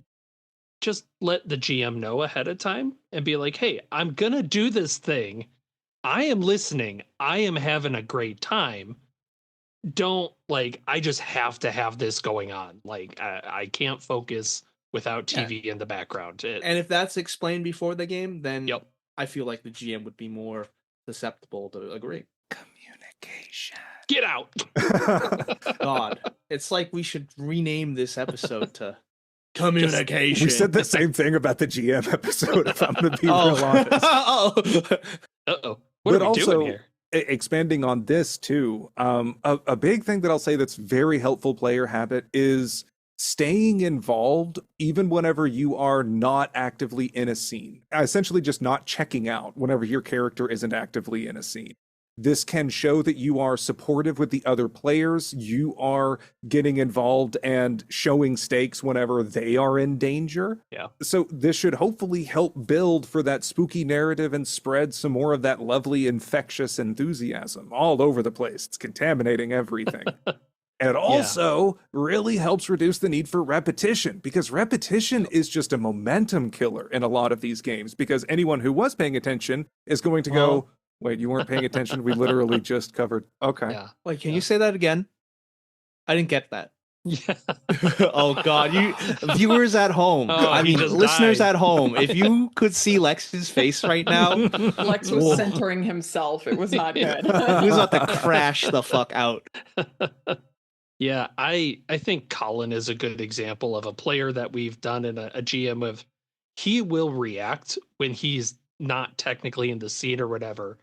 just let the GM know ahead of time and be like, hey, I'm going to do this thing. I am listening. I am having a great time. Don't, like, I just have to have this going on. Like, I can't focus without TV in the background. And if that's explained before the game, then I feel like the GM would be more susceptible to agree. Communication. Get out. God. It's like we should rename this episode to Communication. We said the same thing about the GM episode, if I'm going to be real honest. Uh-oh. What are we doing here? Expanding on this too, a big thing that I'll say that's very helpful player habit is staying involved even whenever you are not actively in a scene. Essentially just not checking out whenever your character isn't actively in a scene. This can show that you are supportive with the other players, you are getting involved and showing stakes whenever they are in danger. Yeah. So this should hopefully help build for that spooky narrative and spread some more of that lovely infectious enthusiasm all over the place. It's contaminating everything. And it also really helps reduce the need for repetition, because repetition is just a momentum killer in a lot of these games, because anyone who was paying attention is going to go, wait, you weren't paying attention? We literally just covered. Okay. Yeah. Wait, can you say that again? I didn't get that. Yeah. Oh, God. You viewers at home. Listeners at home. If you could see Lex's face right now. Lex was centering himself. It was not good. He was about to crash the fuck out. Yeah, I think Colin is a good example of a player that we've done in a GM of. He will react when he's not technically in the scene or whatever.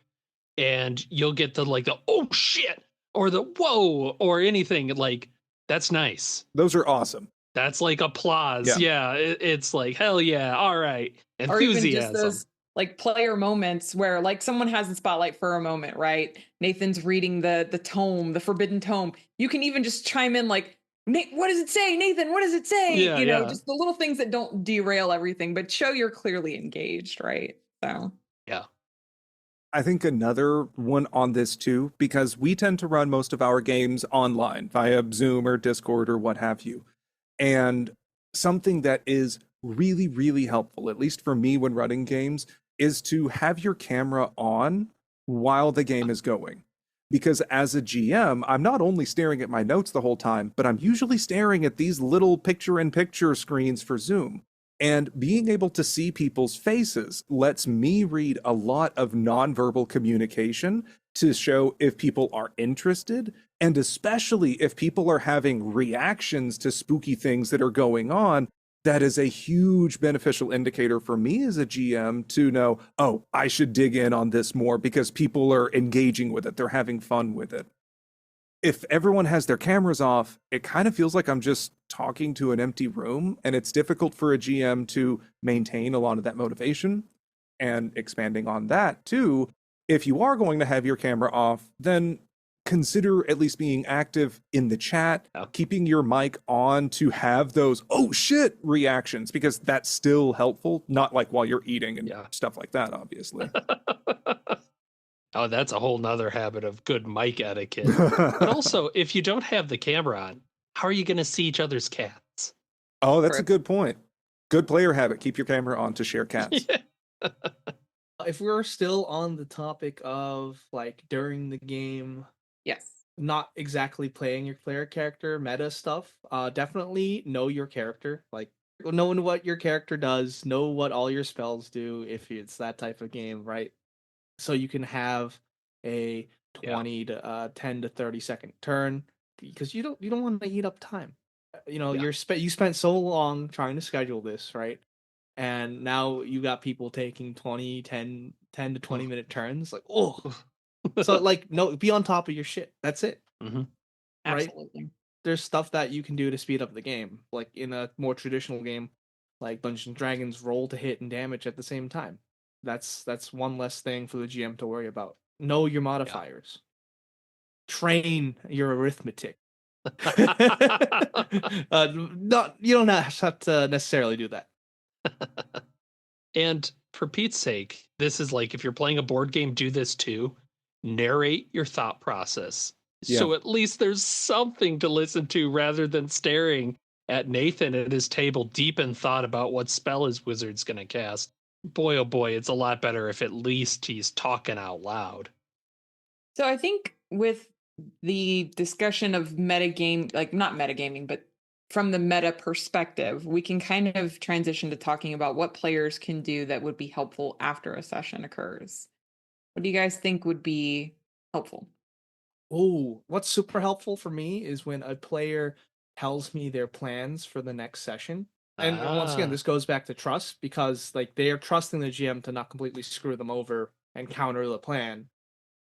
And you'll get the oh shit, or the whoa, or anything. Like, that's nice. Those are awesome. That's like applause. Yeah, it's like, hell yeah, all right. Enthusiasm. Or even just those like player moments where like someone has the spotlight for a moment, right? Nathan's reading the tome, the forbidden tome. You can even just chime in like, what does it say, Nathan? What does it say? Just the little things that don't derail everything, but show you're clearly engaged, right? So yeah. I think another one on this too, because we tend to run most of our games online via Zoom or Discord or what have you. And something that is really, really helpful, at least for me when running games, is to have your camera on while the game is going. Because as a GM, I'm not only staring at my notes the whole time, but I'm usually staring at these little picture-in-picture screens for Zoom. And being able to see people's faces lets me read a lot of nonverbal communication to show if people are interested, and especially if people are having reactions to spooky things that are going on. That is a huge beneficial indicator for me as a GM to know, oh, I should dig in on this more because people are engaging with it. They're having fun with it. If everyone has their cameras off, it kind of feels like I'm just talking to an empty room, and it's difficult for a GM to maintain a lot of that motivation. And expanding on that too, if you are going to have your camera off, then consider at least being active in the chat, keeping your mic on to have those oh shit reactions, because that's still helpful, not like while you're eating and stuff like that, obviously. Oh, that's a whole nother habit of good mic etiquette. But also, if you don't have the camera on, how are you going to see each other's cats? Oh, that's a good point. Good player habit. Keep your camera on to share cats. Yeah. If we're still on the topic of like during the game, yes, not exactly playing your player character, meta stuff, definitely know your character. Like knowing what your character does, know what all your spells do if it's that type of game, right? So you can have a 20 to 10 to 30-second turn, because you don't want to eat up time. You spent so long trying to schedule this, right? And now you got people taking 10 to 20 minute turns. Like, oh, so like, no, be on top of your shit. That's it. Mm-hmm. Right? Absolutely. There's stuff that you can do to speed up the game. Like in a more traditional game, like Dungeons and Dragons, roll to hit and damage at the same time. That's one less thing for the GM to worry about. Know your modifiers. Train your arithmetic. No, you don't have to necessarily do that. And for Pete's sake, this is like, if you're playing a board game, do this too. Narrate your thought process. Yeah. So at least there's something to listen to rather than staring at Nathan at his table deep in thought about what spell his wizard's going to cast. Boy, oh boy, it's a lot better if at least he's talking out loud. So I think with the discussion of metagame, like not metagaming, but from the meta perspective, we can kind of transition to talking about what players can do that would be helpful after a session occurs. What do you guys think would be helpful? Oh, what's super helpful for me is when a player tells me their plans for the next session. And once again, this goes back to trust, because like they are trusting the GM to not completely screw them over and counter the plan.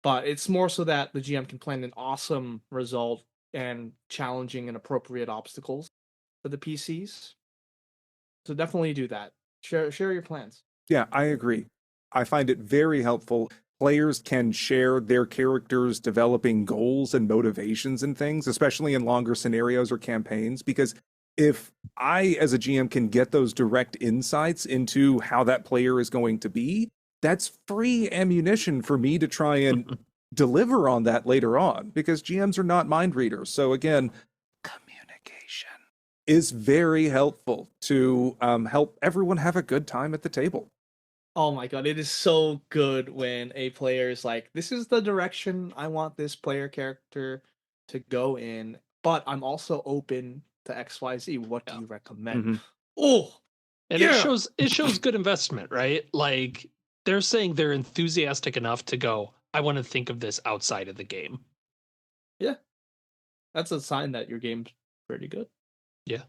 But it's more so that the GM can plan an awesome result and challenging and appropriate obstacles for the PCs. So definitely do that. Share your plans. Yeah, I agree. I find it very helpful. Players can share their characters' developing goals and motivations and things, especially in longer scenarios or campaigns, because if I, as a GM, can get those direct insights into how that player is going to be, that's free ammunition for me to try and deliver on that later on, because GMs are not mind readers. So again, communication is very helpful to help everyone have a good time at the table. Oh my god, it is so good when a player is like, this is the direction I want this player character to go in, but I'm also open to XYZ. What do you recommend? Mm-hmm. Oh, and it shows good investment, right? Like, they're saying they're enthusiastic enough to go, I want to think of this outside of the game. Yeah. That's a sign that your game's pretty good. Yeah.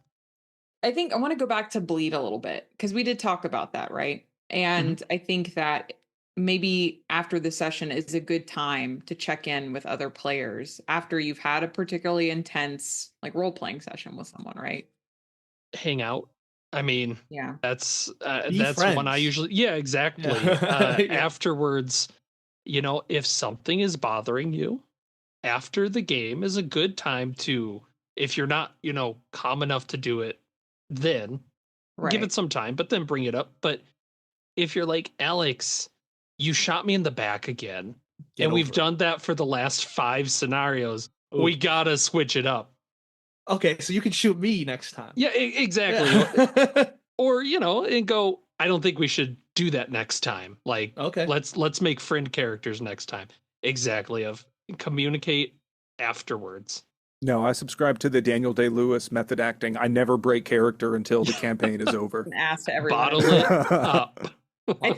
I think I want to go back to bleed a little bit, because we did talk about that, right? And I think that maybe after the session is a good time to check in with other players after you've had a particularly intense like role-playing session with someone, right? Hang out. I mean, that's friends. when I usually, exactly. Afterwards, if something is bothering you, after the game is a good time to, if you're not, calm enough to do it, then give it some time, but then bring it up. But if you're like, Alex, you shot me in the back again, and we've done that for the last 5 scenarios, we gotta switch it up. Okay, so you can shoot me next time. Yeah, exactly. Or, and go, I don't think we should do that next time. Like, Okay. let's make friend characters next time. Exactly. Of communicate afterwards. No, I subscribe to the Daniel Day-Lewis method acting. I never break character until the campaign is over. An ass to everyone. Bottle it up.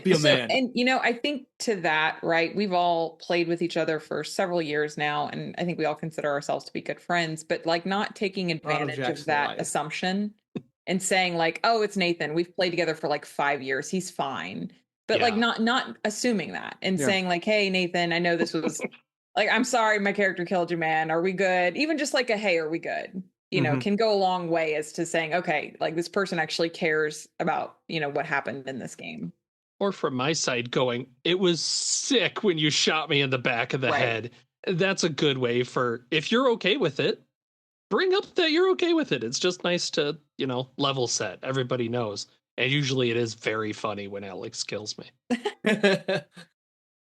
Be a man. And I think to that, right, we've all played with each other for several years now, and I think we all consider ourselves to be good friends, but like not taking advantage of that assumption and saying like, oh, it's Nathan, we've played together for like 5 years, he's fine. But like not assuming that and saying like, hey, Nathan, I know this was like, I'm sorry, my character killed you, man. Are we good? Even just like a, hey, are we good? Can go a long way as to saying, okay, like this person actually cares about, what happened in this game. Or from my side going, it was sick when you shot me in the back of the head. That's a good way for, if you're okay with it, bring up that you're okay with it. It's just nice to, level set. Everybody knows. And usually it is very funny when Alex kills me.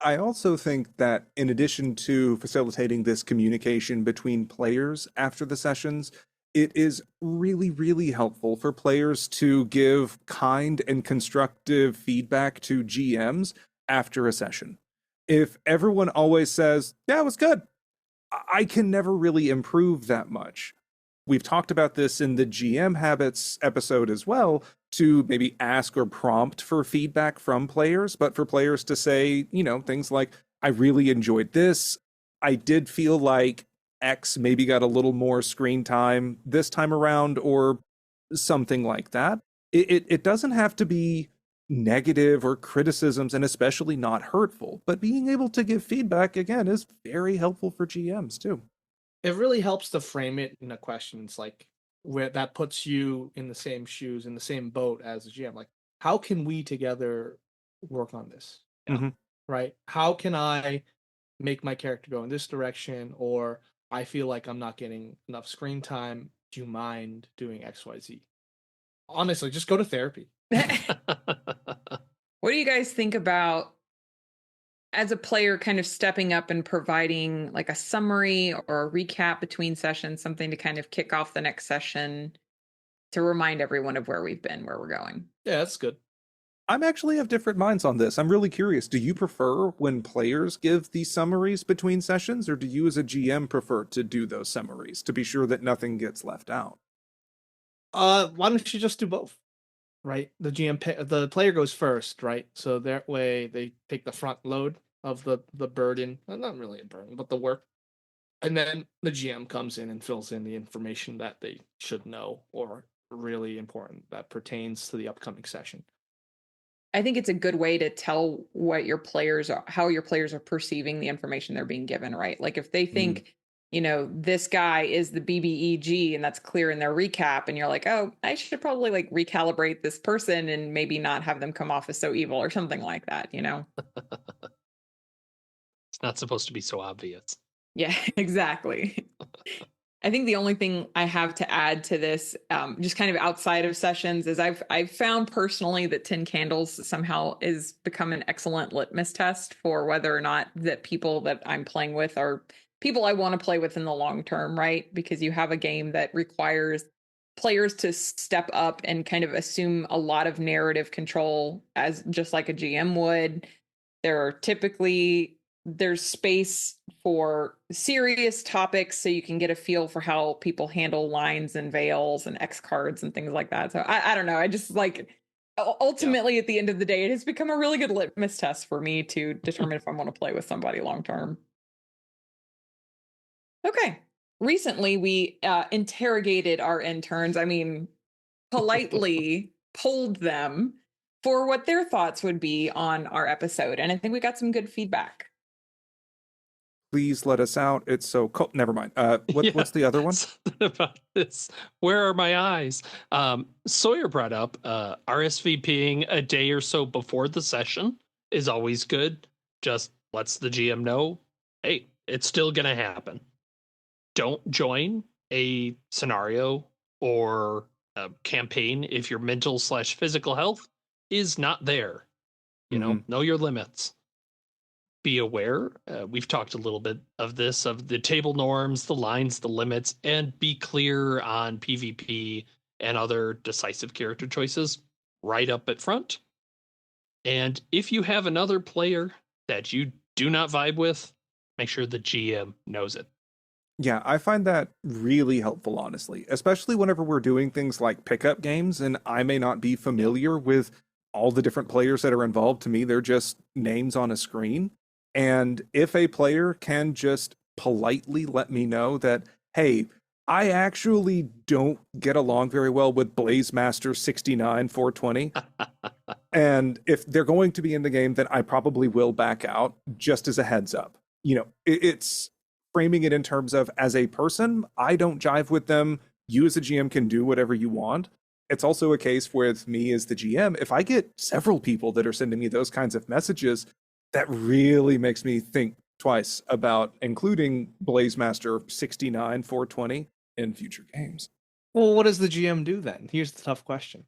I also think that in addition to facilitating this communication between players after the sessions, it is really, really helpful for players to give kind and constructive feedback to GMs after a session. If everyone always says, yeah, it was good, I can never really improve that much. We've talked about this in the GM Habits episode as well, to maybe ask or prompt for feedback from players, but for players to say, things like, I really enjoyed this. I did feel like X maybe got a little more screen time this time around, or something like that. It doesn't have to be negative or criticisms, and especially not hurtful, but being able to give feedback, again, is very helpful for GMs too. It really helps to frame it in a question. It's like, where that puts you in the same shoes, in the same boat as a GM. Like, how can we together work on this? Right? How can I make my character go in this direction? Or I feel like I'm not getting enough screen time. Do you mind doing XYZ? Honestly, just go to therapy. What do you guys think about, as a player, kind of stepping up and providing like a summary or a recap between sessions, something to kind of kick off the next session to remind everyone of where we've been, where we're going? Yeah, that's good. I'm actually of different minds on this. I'm really curious. Do you prefer when players give these summaries between sessions, or do you as a GM prefer to do those summaries to be sure that nothing gets left out? Why don't you just do both? Right? The player goes first, right? So that way they take the front load of the burden. Well, not really a burden, but the work. And then the GM comes in and fills in the information that they should know or really important that pertains to the upcoming session. I think it's a good way to tell what your players are, how your players are perceiving the information they're being given, right? Like if they think, this guy is the BBEG and that's clear in their recap, and you're like, oh, I should probably like recalibrate this person and maybe not have them come off as so evil or something like that, It's not supposed to be so obvious. Yeah, exactly. I think the only thing I have to add to this, just kind of outside of sessions, is I've found personally that Tin Candles somehow is become an excellent litmus test for whether or not that people that I'm playing with are people I want to play with in the long term, right? Because you have a game that requires players to step up and kind of assume a lot of narrative control, as just like a GM would. There's space for serious topics so you can get a feel for how people handle lines and veils and X cards and things like that. So I don't know. I just like, ultimately at the end of the day, it has become a really good litmus test for me to determine if I want to play with somebody long term. Okay. Recently, we interrogated our interns. I mean, politely polled them for what their thoughts would be on our episode. And I think we got some good feedback. Please let us out. It's so cold. Never mind. What's the other one? Something about this. Where are my eyes? Sawyer brought up RSVPing a day or so before the session is always good. Just lets the GM know, hey, it's still going to happen. Don't join a scenario or a campaign if your mental/physical health is not there. Know your limits. Be aware. We've talked a little bit of this, of the table norms, the lines, the limits, and be clear on PvP and other decisive character choices. right up at front. And if you have another player that you do not vibe with, make sure the GM knows it. Yeah, I find that really helpful, honestly, especially whenever we're doing things like pickup games and I may not be familiar with all the different players that are involved. To me, they're just names on a screen. And if a player can just politely let me know that, hey, I actually don't get along very well with Blaze Master 69 420. And if they're going to be in the game, then I probably will back out just as a heads up. It's framing it in terms of, as a person, I don't jive with them. You as a GM can do whatever you want. It's also a case with me as the GM. If I get several people that are sending me those kinds of messages, that really makes me think twice about including Blaze Master 69 420 in future games. Well, what does the GM do then? Here's the tough question.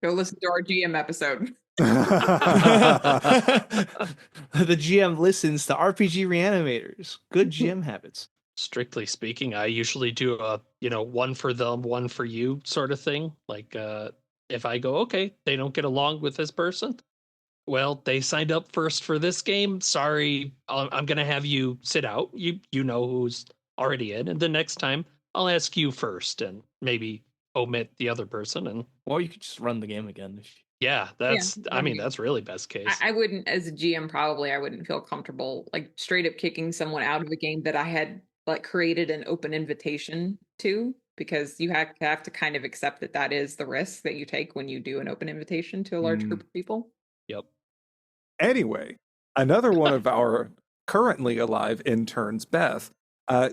Go listen to our GM episode. The GM listens to RPG Reanimators. Good GM habits. Strictly speaking, I usually do a, one for them, one for you sort of thing. Like, if I go, okay, they don't get along with this person. Well, they signed up first for this game. Sorry, I'm going to have you sit out. You know who's already in. And the next time, I'll ask you first and maybe omit the other person. And or you could just run the game again. Yeah, that's really best case. I wouldn't, as a GM, probably I wouldn't feel comfortable like straight up kicking someone out of a game that I had like created an open invitation to, because you have to kind of accept that is the risk that you take when you do an open invitation to a large group of people. Yep. Anyway, another one of our currently alive interns, Beth,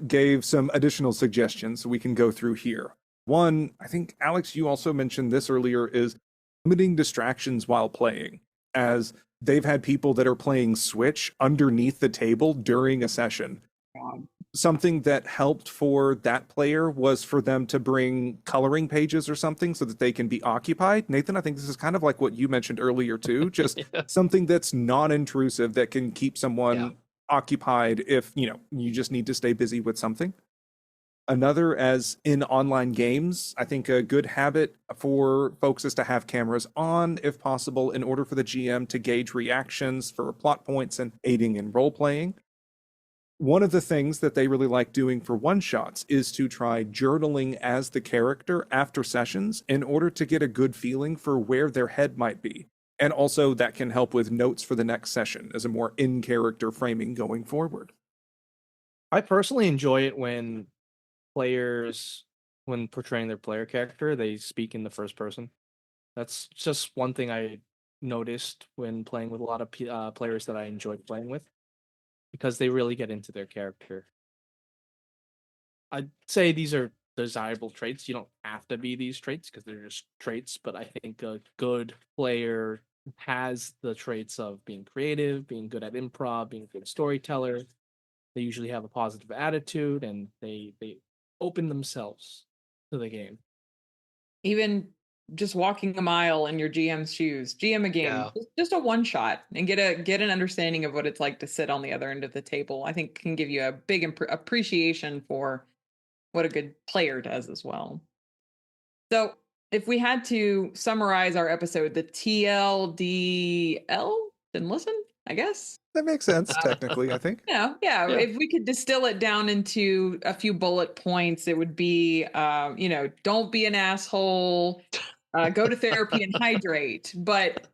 gave some additional suggestions we can go through here. One, I think, Alex, you also mentioned this earlier, is limiting distractions while playing, as they've had people that are playing Switch underneath the table during a session. Something that helped for that player was for them to bring coloring pages or something so that they can be occupied. Nathan, I think this is kind of like what you mentioned earlier too, just something that's non-intrusive that can keep someone occupied if, you just need to stay busy with something. Another, as in online games, I think a good habit for folks is to have cameras on, if possible, in order for the GM to gauge reactions for plot points and aiding in role-playing. One of the things that they really like doing for one-shots is to try journaling as the character after sessions in order to get a good feeling for where their head might be. And also that can help with notes for the next session as a more in-character framing going forward. I personally enjoy it when players, when portraying their player character, they speak in the first person. That's just one thing I noticed when playing with a lot of players that I enjoyed playing with, because they really get into their character. I'd say these are desirable traits. You don't have to be these traits because they're just traits, but I think a good player has the traits of being creative, being good at improv, being a good storyteller. They usually have a positive attitude and they open themselves to the game. Even just walking a mile in your GM's shoes, GM a game, just a one shot, and get an understanding of what it's like to sit on the other end of the table. I think can give you a big appreciation for what a good player does as well. So if we had to summarize our episode, the TLDL, didn't listen, I guess. That makes sense, technically, I think. Yeah. If we could distill it down into a few bullet points, it would be, don't be an asshole, go to therapy and hydrate, but,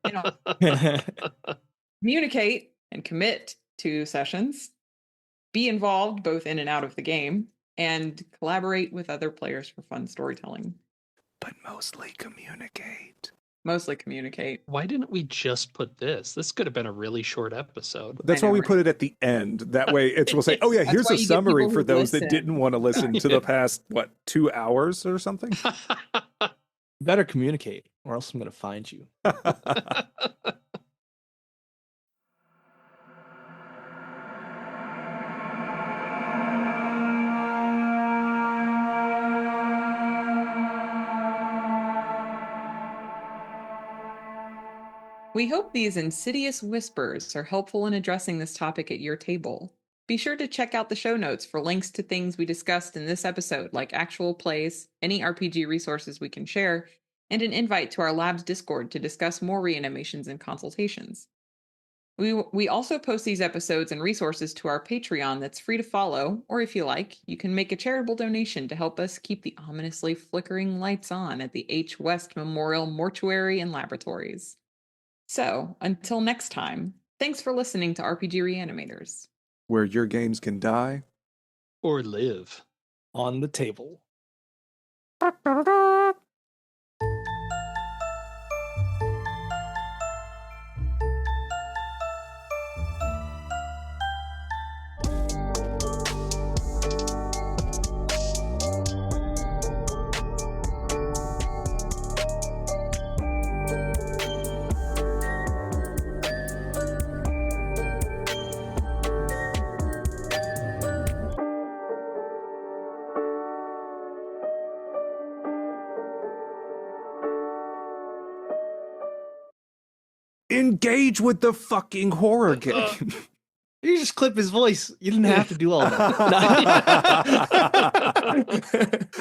communicate and commit to sessions, be involved both in and out of the game, and collaborate with other players for fun storytelling. But mostly communicate. Why didn't we just put this? This could have been a really short episode. That's why we put it at the end. That way we'll say, oh yeah, here's a summary for those that didn't want to listen to the past, 2 hours or something? Better communicate, or else I'm going to find you. We hope these insidious whispers are helpful in addressing this topic at your table. Be sure to check out the show notes for links to things we discussed in this episode, like actual plays, any RPG resources we can share, and an invite to our lab's Discord to discuss more reanimations and consultations. We also post these episodes and resources to our Patreon that's free to follow, or if you like, you can make a charitable donation to help us keep the ominously flickering lights on at the H. West Memorial Mortuary and Laboratories. So, until next time, thanks for listening to RPG Reanimators, where your games can die or live on the table. Engage with the fucking horror game. You just clip his voice. You didn't have to do all that.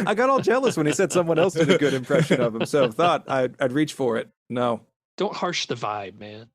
I got all jealous when he said someone else did a good impression of him, so thought I'd reach for it. No. Don't harsh the vibe, man.